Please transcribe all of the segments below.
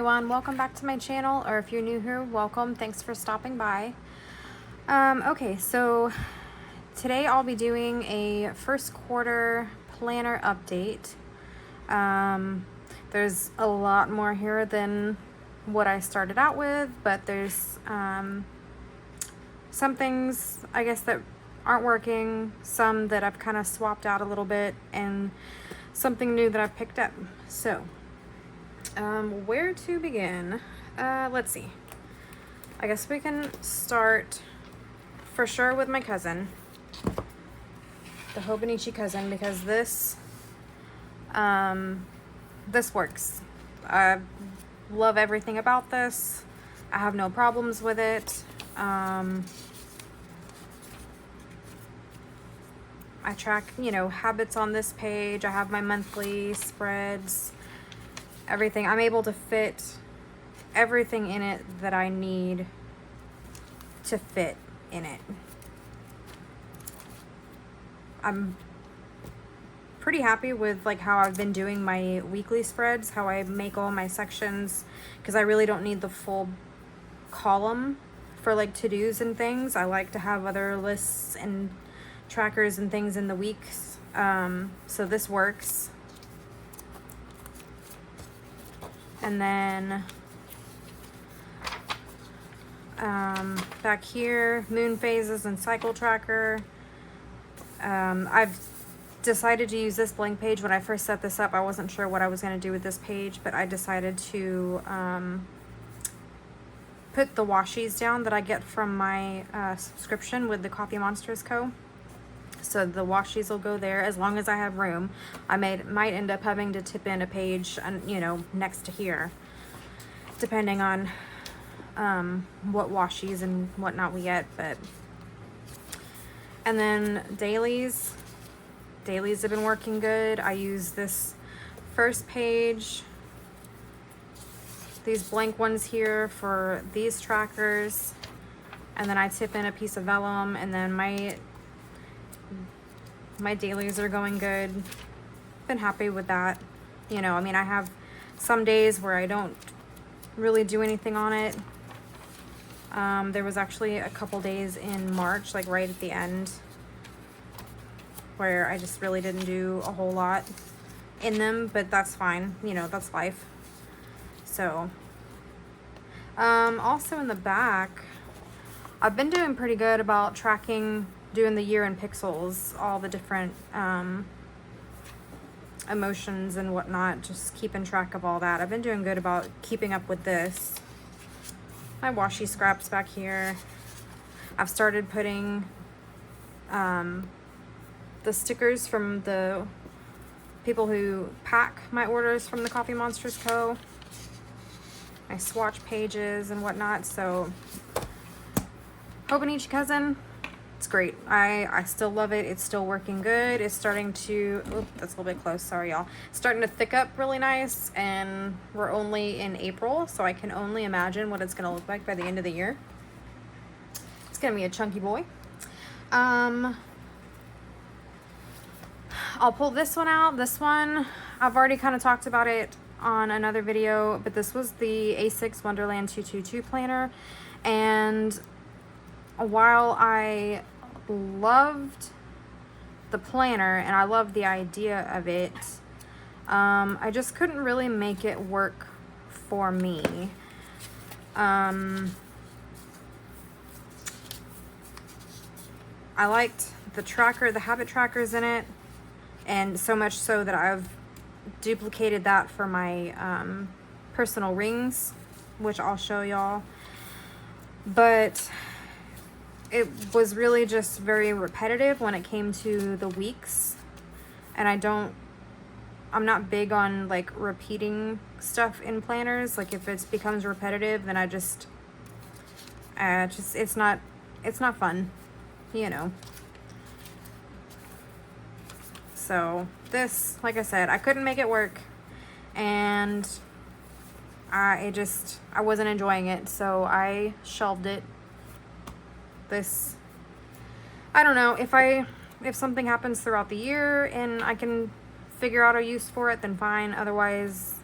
everyone, welcome back to my channel, or if you're new here, welcome. Thanks for stopping by. Okay, so today I'll be doing a first quarter planner update. There's a lot more here than what I started out with, but there's some things I guess that aren't working, some that I've kind of swapped out a little bit, and something new that I've picked up. So where to begin? Let's see. I guess we can start for sure with my cousin, the Hobonichi cousin, because this works. I love everything about this. I have no problems with it. I track, habits on this page. I have my monthly spreads, everything. I'm able to fit everything in it that I need to fit in it. I'm pretty happy with how I've been doing my weekly spreads, how I make all my sections, because I really don't need the full column for to-dos and things. I like to have other lists and trackers and things in the weeks. So this works. And then back here, moon phases and cycle tracker. I've decided to use this blank page. When I first set this up, I wasn't sure what I was going to do with this page, but I decided to put the washies down that I get from my subscription with the Coffee Monsters Co. So the washies will go there as long as I have room. I might end up having to tip in a page, next to here, depending on what washies and whatnot we get. And then dailies have been working good. I use this first page, these blank ones here for these trackers, and then I tip in a piece of vellum, and then my dailies are going good. Been happy with that. I have some days where I don't really do anything on it. There was actually a couple days in March, right at the end, where I just really didn't do a whole lot in them, but that's fine. That's life. So, also in the back, I've been doing pretty good about tracking, doing the year in pixels, all the different emotions and whatnot, just keeping track of all that. I've been doing good about keeping up with this. My washi scraps back here. I've started putting the stickers from the people who pack my orders from the Coffee Monsters Co. My swatch pages and whatnot. So Hobonichi cousin, it's great. I still love it. It's still working good. It's starting to, that's a little bit close, sorry y'all. It's starting to thick up really nice, and we're only in April, so I can only imagine what it's gonna look like by the end of the year. It's gonna be a chunky boy. I'll pull this one out. This one, I've already kind of talked about it on another video, but this was the A6 Wonderland 222 planner, and while I loved the planner and I loved the idea of it, I just couldn't really make it work for me. I liked the tracker, the habit trackers in it, and so much so that I've duplicated that for my personal rings, which I'll show y'all. But it was really just very repetitive when it came to the weeks, and I'm not big on repeating stuff in planners. If it becomes repetitive, then I just it's not fun, So this, like I said, I couldn't make it work, and I wasn't enjoying it, so I shelved it. This, I don't know, if something happens throughout the year and I can figure out a use for it, then fine. Otherwise,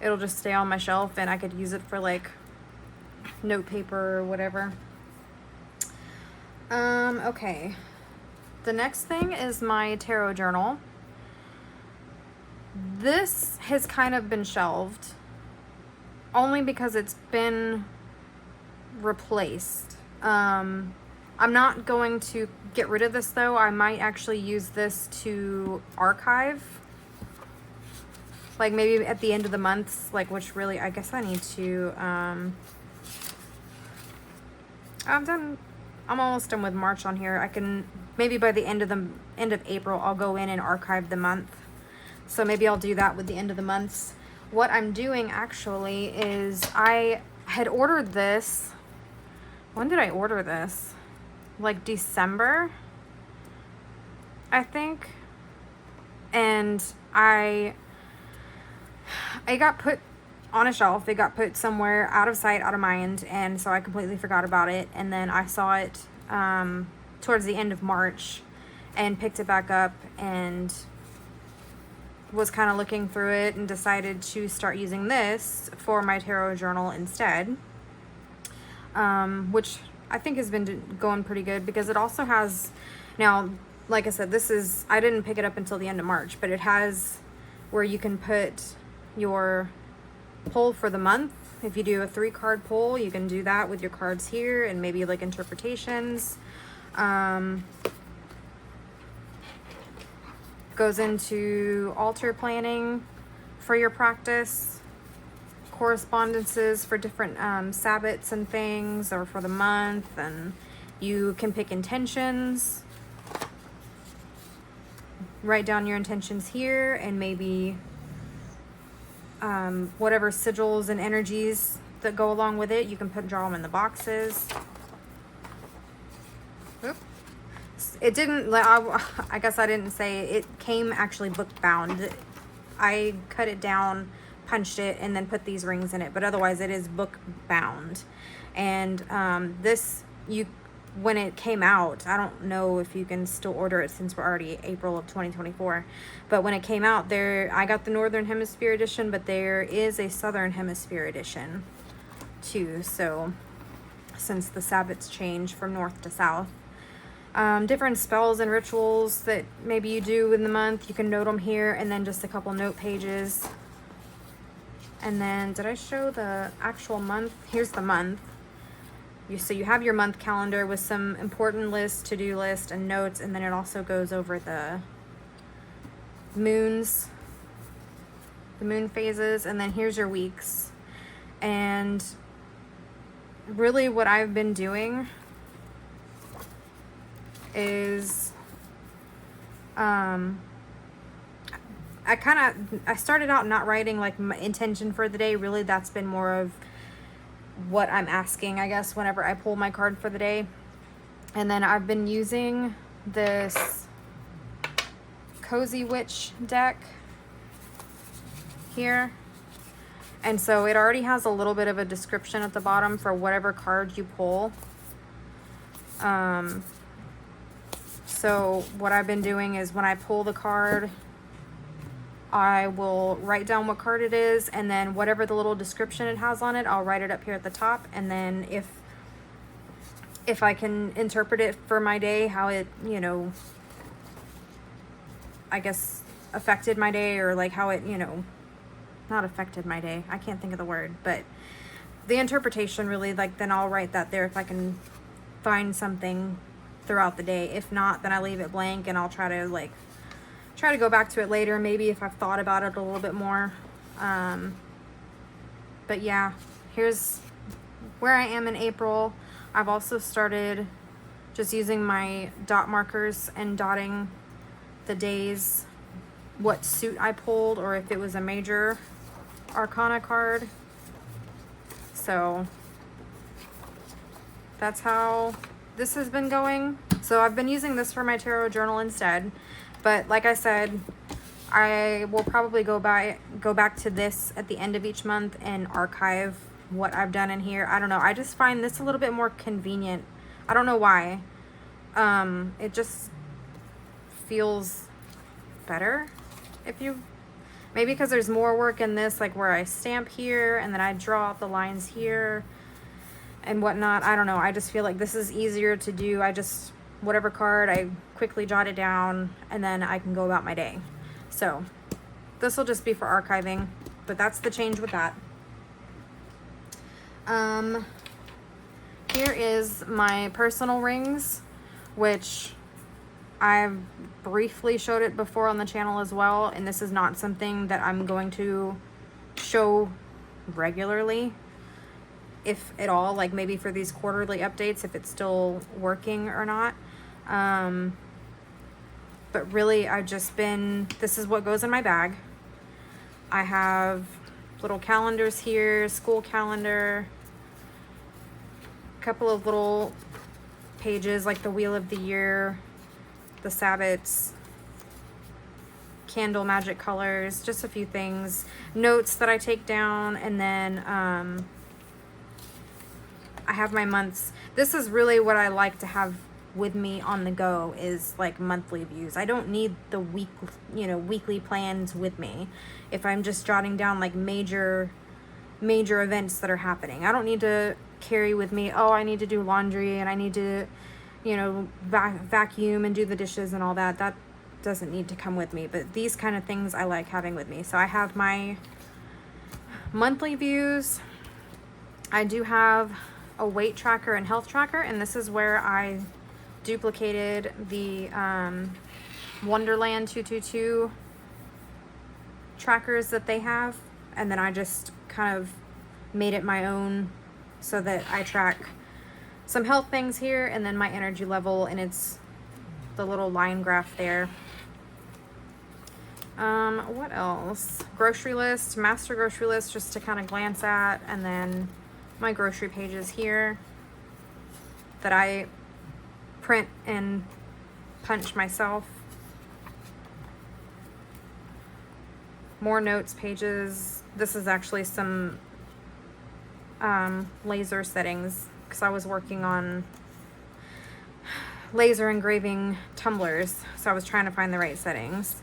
it'll just stay on my shelf and I could use it for like note paper or whatever. Okay. The next thing is my tarot journal. This has kind of been shelved only because it's been replaced. I'm not going to get rid of this though. I might actually use this to archive, like maybe at the end of the months, like, which really, I guess I need to, I'm almost done with March on here. I can, maybe by the end of April, I'll go in and archive the month. So maybe I'll do that with the end of the months. What I'm doing actually is I had ordered this. When did I order this? Like December, I think. And I got put on a shelf. It got put somewhere out of sight, out of mind, and so I completely forgot about it. And then I saw it towards the end of March and picked it back up and was kind of looking through it and decided to start using this for my tarot journal instead, which I think has been going pretty good because it also has, now, like I said, this is, I didn't pick it up until the end of March, but it has where you can put your pull for the month. If you do a 3-card pull, you can do that with your cards here and maybe like interpretations. Goes into altar planning for your practice, correspondences for different Sabbats and things, or for the month, and you can pick intentions. Write down your intentions here, and maybe whatever sigils and energies that go along with it, you can draw them in the boxes. Oop. It didn't, I guess I didn't say, it came actually book bound. I cut it down, punched it, and then put these rings in it, but otherwise it is book bound. And this, when it came out, I don't know if you can still order it since we're already April of 2024, but when it came out, I got the Northern Hemisphere edition, but there is a Southern Hemisphere edition too, so since the Sabbats change from north to south. Different spells and rituals that maybe you do in the month, you can note them here, and then just a couple note pages. And then, did I show the actual month? Here's the month. So you have your month calendar with some important lists, to-do list, and notes, and then it also goes over the moons, the moon phases, and then here's your weeks. And really what I've been doing is I started out not writing like my intention for the day. Really, that's been more of what I'm asking, I guess, whenever I pull my card for the day. And then I've been using this Cozy Witch deck here, and so it already has a little bit of a description at the bottom for whatever card you pull. So what I've been doing is when I pull the card, I will write down what card it is, and then whatever the little description it has on it, I'll write it up here at the top. And then if I can interpret it for my day, how it, you know, I guess affected my day, or like how it, you know, not affected my day, I can't think of the word, but the interpretation really, like, then I'll write that there if I can find something throughout the day. If not, then I leave it blank and I'll try to go back to it later, maybe if I've thought about it a little bit more. But yeah, here's where I am in April. I've also started just using my dot markers and dotting the days, what suit I pulled, or if it was a major arcana card. So that's how this has been going. So I've been using this for my tarot journal instead, but like I said, I will probably go back to this at the end of each month and archive what I've done in here. I don't know, I just find this a little bit more convenient. I don't know why. It just feels better, if Maybe because there's more work in this, like where I stamp here and then I draw out the lines here and whatnot. I don't know. I just feel like this is easier to do. Whatever card, I quickly jot it down and then I can go about my day. So this will just be for archiving, but that's the change with that. Here is my personal rings, which I've briefly showed it before on the channel as well, and this is not something that I'm going to show regularly, if at all, like maybe for these quarterly updates, if it's still working or not. But really, this is what goes in my bag. I have little calendars here, school calendar, a couple of little pages like the Wheel of the Year, the Sabbats, candle magic colors, just a few things, notes that I take down, and then I have my months. This is really what I like to have with me on the go, is like monthly views. I don't need the weekly plans with me if I'm just jotting down like major events that are happening. I don't need to carry with me, oh, I need to do laundry and I need to vacuum and do the dishes and all that. That doesn't need to come with me, but these kind of things I like having with me. So I have my monthly views. I do have a weight tracker and health tracker, and this is where I duplicated the Wonderland 222 trackers that they have, and then I just kind of made it my own so that I track some health things here and then my energy level, and it's the little line graph there. What else? Grocery list, master grocery list, just to kind of glance at, and then my grocery pages here that I print and punch myself. More notes pages. This is actually some laser settings, because I was working on laser engraving tumblers, so I was trying to find the right settings.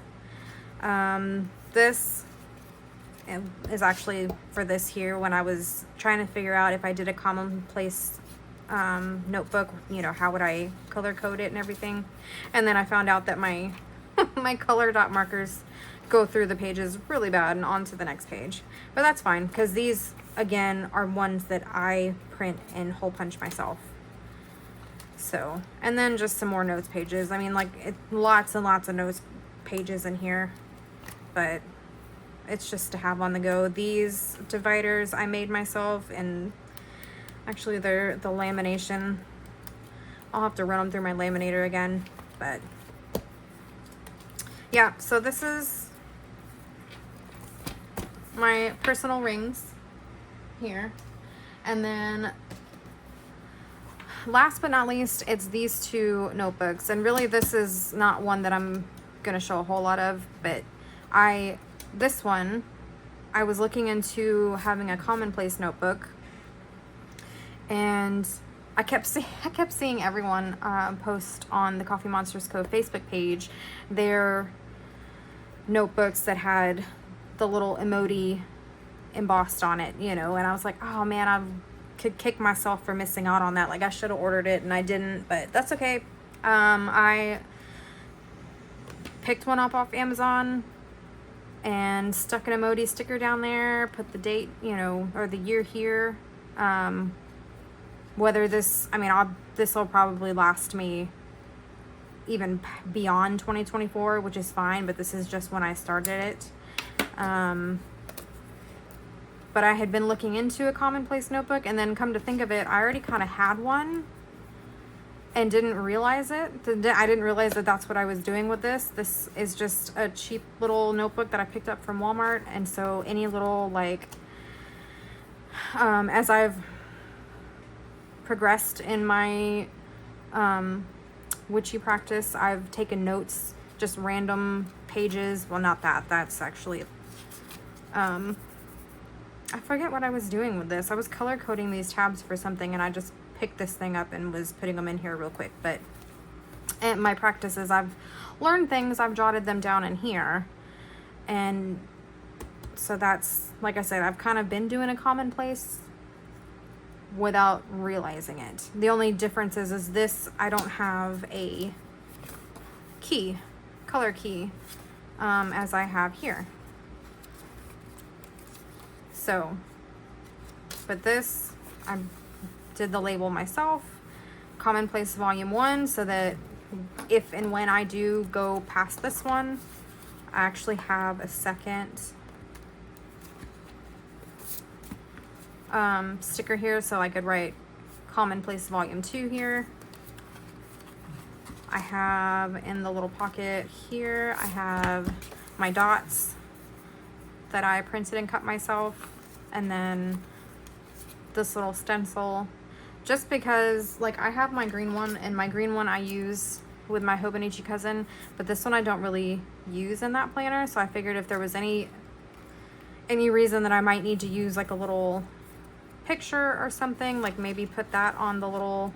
This is actually for this here, when I was trying to figure out if I did a commonplace notebook, how would I color code it and everything. And then I found out that my my color dot markers go through the pages really bad and on to the next page. But that's fine, because these again are ones that I print and hole punch myself. So, and then just some more notes pages. I mean, like, lots and lots of notes pages in here, but it's just to have on the go. These dividers I made myself, and actually they're the lamination. I'll have to run them through my laminator again, but yeah, so this is my personal rings here. And then last but not least, it's these two notebooks. And really this is not one that I'm gonna show a whole lot of, but this one, I was looking into having a commonplace notebook, and I kept seeing everyone post on the Coffee Monsters Co. Facebook page their notebooks that had the little emoji embossed on it, and I was like, oh man, I could kick myself for missing out on that. Like, I should have ordered it and I didn't, but that's okay. I picked one up off Amazon and stuck an emoji sticker down there, put the date, or the year here. Whether this will probably last me even beyond 2024, which is fine, but this is just when I started it. But I had been looking into a commonplace notebook, and then come to think of it, I already kind of had one and didn't realize it. I didn't realize that that's what I was doing with this. This is just a cheap little notebook that I picked up from Walmart, and so any little, like, as I've progressed in my witchy practice, I've taken notes, just random pages. Well, not that. That's actually, I forget what I was doing with this. I was color coding these tabs for something, and I just picked this thing up and was putting them in here real quick. But in my practices, I've learned things, I've jotted them down in here, and So that's, like I said, I've kind of been doing a commonplace without realizing it. The only difference is this, I don't have a key, color key, as I have here. So, but this, I did the label myself, Commonplace Volume 1, so that if and when I do go past this one, I actually have a second sticker here, so I could write Commonplace Volume 2 here. I have in the little pocket here, I have my dots that I printed and cut myself, and then this little stencil, just because like I have my green one, and my green one I use with my Hobonichi cousin, but this one I don't really use in that planner, so I figured if there was any reason that I might need to use like a little picture or something, like maybe put that on the little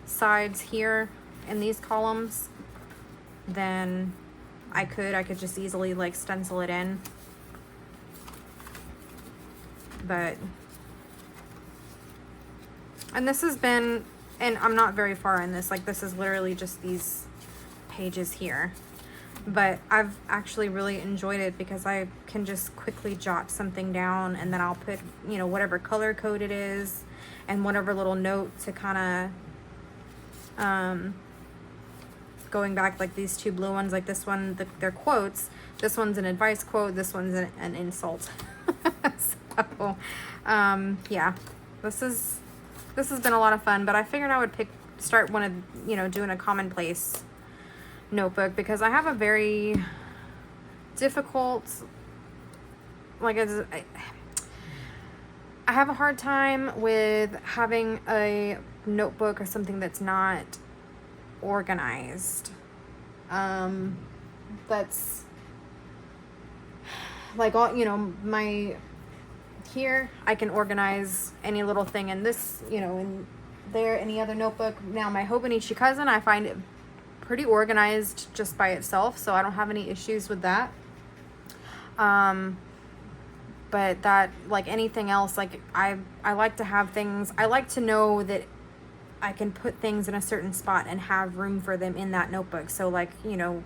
sides here in these columns, then I could just easily like stencil it in. But, and this has been, and I'm not very far in this, like this is literally just these pages here, but I've actually really enjoyed it because I can just quickly jot something down, and then I'll put, you know, whatever color code it is and whatever little note to kind of going back, like these two blue ones, like this one, they're quotes, this one's an advice quote, this one's an insult. So yeah, this has been a lot of fun, but I figured I would start one of, you know, doing a commonplace notebook, because I have a very difficult, like I have a hard time with having a notebook or something that's not organized. That's like all, you know, here I can organize any little thing in this, you know, in there, any other notebook. Now my Hobonichi cousin, I find it pretty organized just by itself, so I don't have any issues with that. But that, like anything else, like I like to have things, I like to know that I can put things in a certain spot and have room for them in that notebook. So like, you know,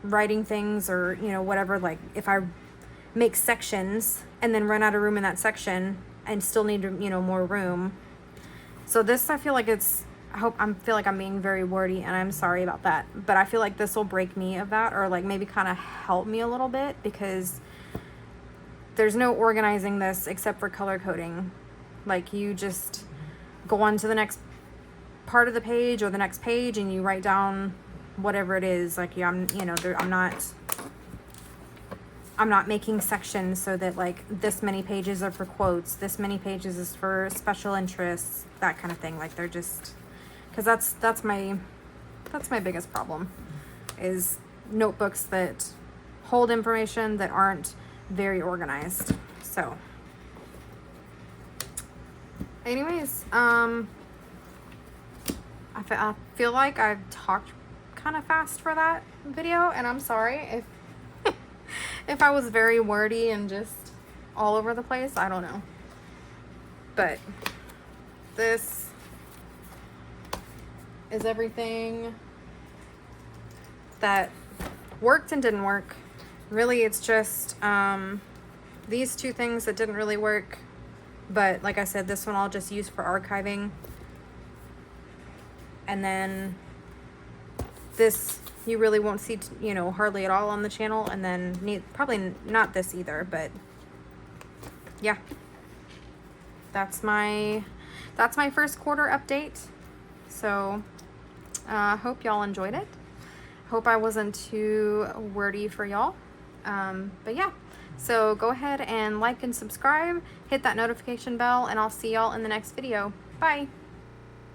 writing things, or, you know, whatever, like if I make sections and then run out of room in that section and still need, you know, more room. So this, I feel like I feel like I'm being very wordy, and I'm sorry about that, but I feel like this will break me of that, or like maybe kind of help me a little bit, because there's no organizing this except for color coding. Like you just go on to the next part of the page or the next page and you write down whatever it is. Like, yeah, I'm not making sections so that like this many pages are for quotes, this many pages is for special interests, that kind of thing. Like they're just, because that's my biggest problem, is notebooks that hold information that aren't very organized. So anyways, I feel like I've talked kind of fast for that video, and I'm sorry if if I was very wordy and just all over the place. I don't know. But this is everything that worked and didn't work. Really, it's just these two things that didn't really work. But like I said, this one I'll just use for archiving. And then this you really won't see, you know, hardly at all on the channel. And then probably not this either, but yeah. That's my first quarter update. So hope y'all enjoyed it. Hope I wasn't too wordy for y'all. But yeah, so go ahead and like and subscribe, hit that notification bell, and I'll see y'all in the next video. Bye.